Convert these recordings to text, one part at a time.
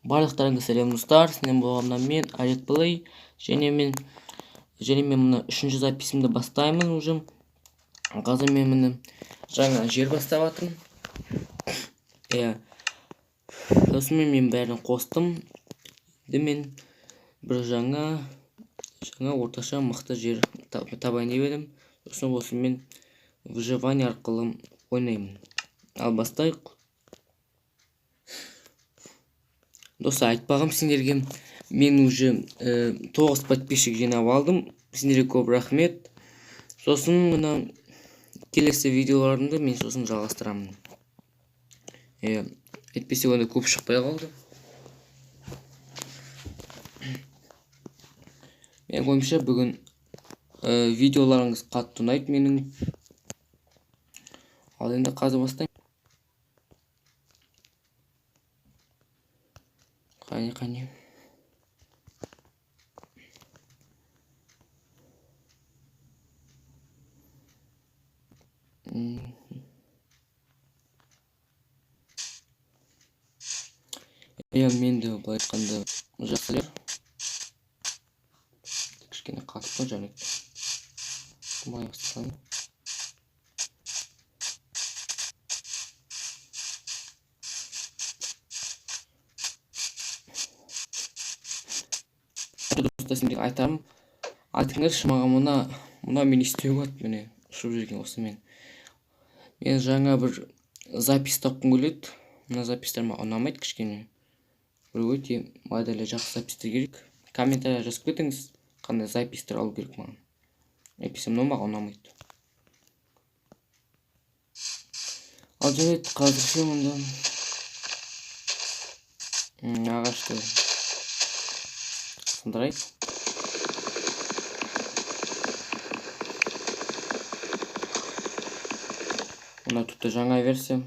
Барлықтарыңызға сәлем достар, сіздермен болғаннан мен Олег Плей, және мен мына үшінші записімді бастаймын уже. Қазір мен міне жаңа жер бастап жатырмын. Осымен мен бәрін қостым. Мен бір жаңа орташа мықты жер табайын деп едім. Сосын осымен выживание арқылы ойнаймын. Ал бастайық. Достар, айтпағым сендерге, мен уже 9 подписчик жинап алдым. Сендерге көп рахмет. Сосын мына келесі видеоларымды мен сосын жалғастырамын. Әйтпесе онда көп шықпай қалды. Мен ойымша бүгін видеоларыңыз қатты ұнайды менің. Ал енді қазір бастаймын. Қане. Менде былай айтқанда жақсы жер. Кішкене қатып қой және. Былай бастайын. Сендерге айтарым, айтыңдаршы маған мына мен істеуге болады, міне ұшып жүрген осы мен. Мен жаңа бір запись тапқым келеді. Мына запистер маған ұнамайды кішкене. Бір өте майдалия жақсы запистер керек. Комментария жазып кетіңіз, қандай запистер алу керек маған. Әйтпесе маған ұнамайды. Ал жарайды, қазірше мұнда ағашты сындырайық. Мына тіпті жаңа версия.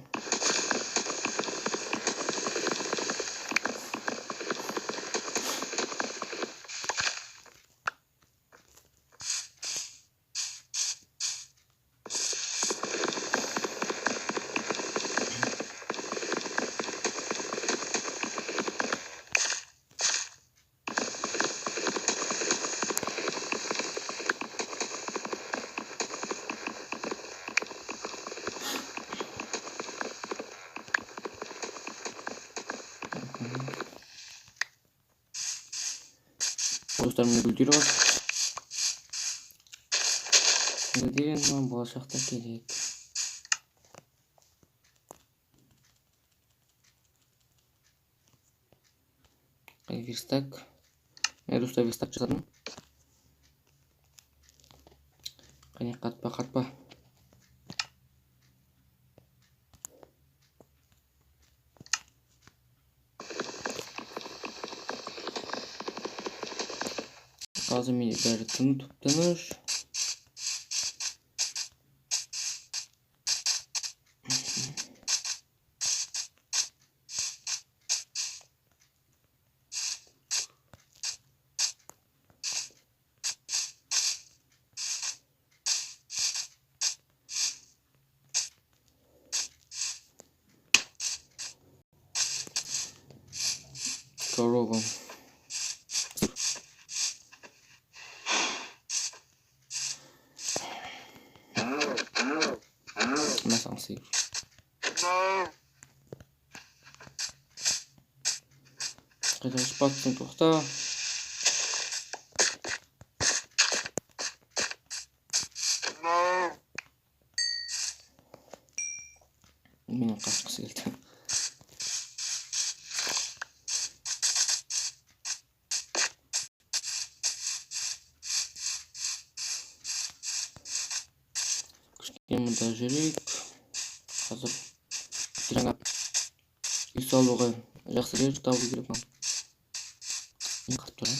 Достарымның гүлдері бар. Гүлдер болашақта керек. Верстак. Мен достар верстак жасадым. Қане қатпа. Қазір мен бәрі тыныш. Корова. Mesela sıyır. Қайта batsın toxta. Менің қашқысы келді. Мұнда жүрейік. Қазір жаңа үй салуға жақсы жер табу керек маған. Не қатып тұр?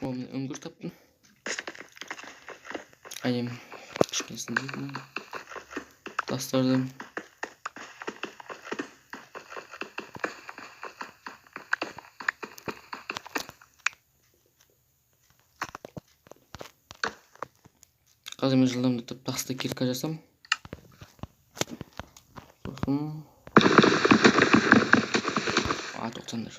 Міне үңгір таптым. Айнем кішкенесін деймін. Тастардым. Қазір мен жылдамдатып тасты кирка жасам. Сосын тоқтаңдар.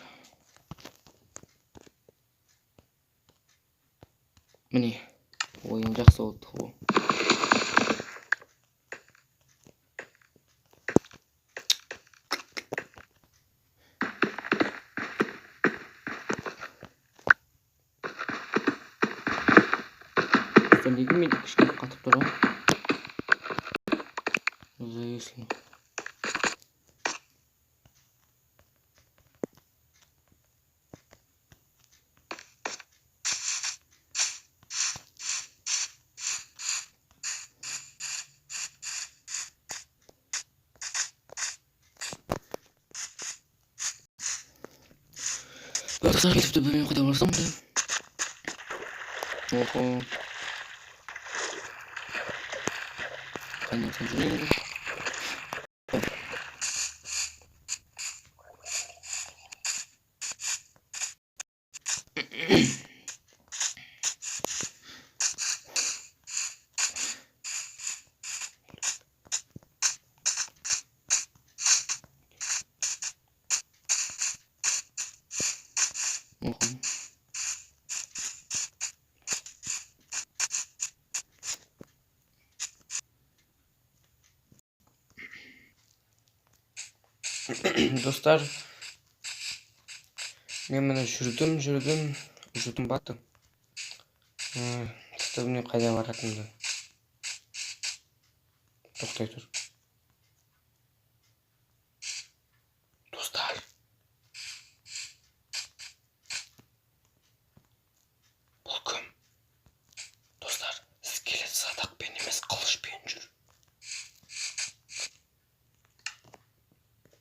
Міне ойын жақсы болды ғой. Неге мен кішкене қатып тұрам? Зависло. Достар, кетіпті бөлмеге қайда барсам да. Охо. Қайда жүрейін. Достар, мен міне жүрдім баты. Тіпті білмей қайда баратынымды. Тоқтай тұр. Достар, бұл кім? Достар, скелет садақпен емес қылышпен жүр.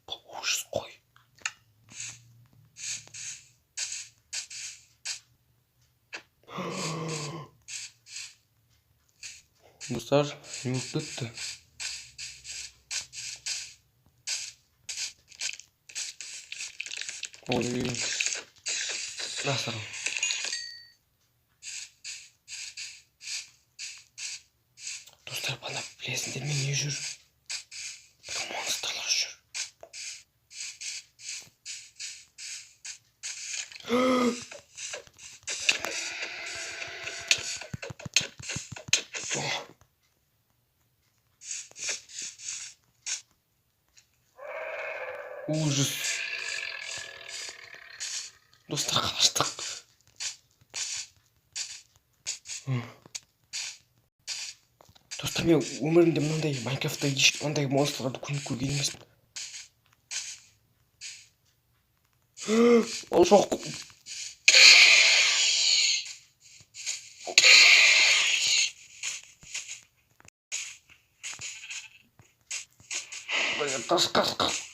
Бұл ужас қой. Достар, не болып кетті? Ой, насырым. Достар, бана білесіңдер мен не жүр? Бір монстрлар жүр. Ужас. Достар, қаштық. Достар, мен өмірімде мынандай Майнкрафтта ешқандай монстрларды көрген емеспін. Ол жоқ. Қаш.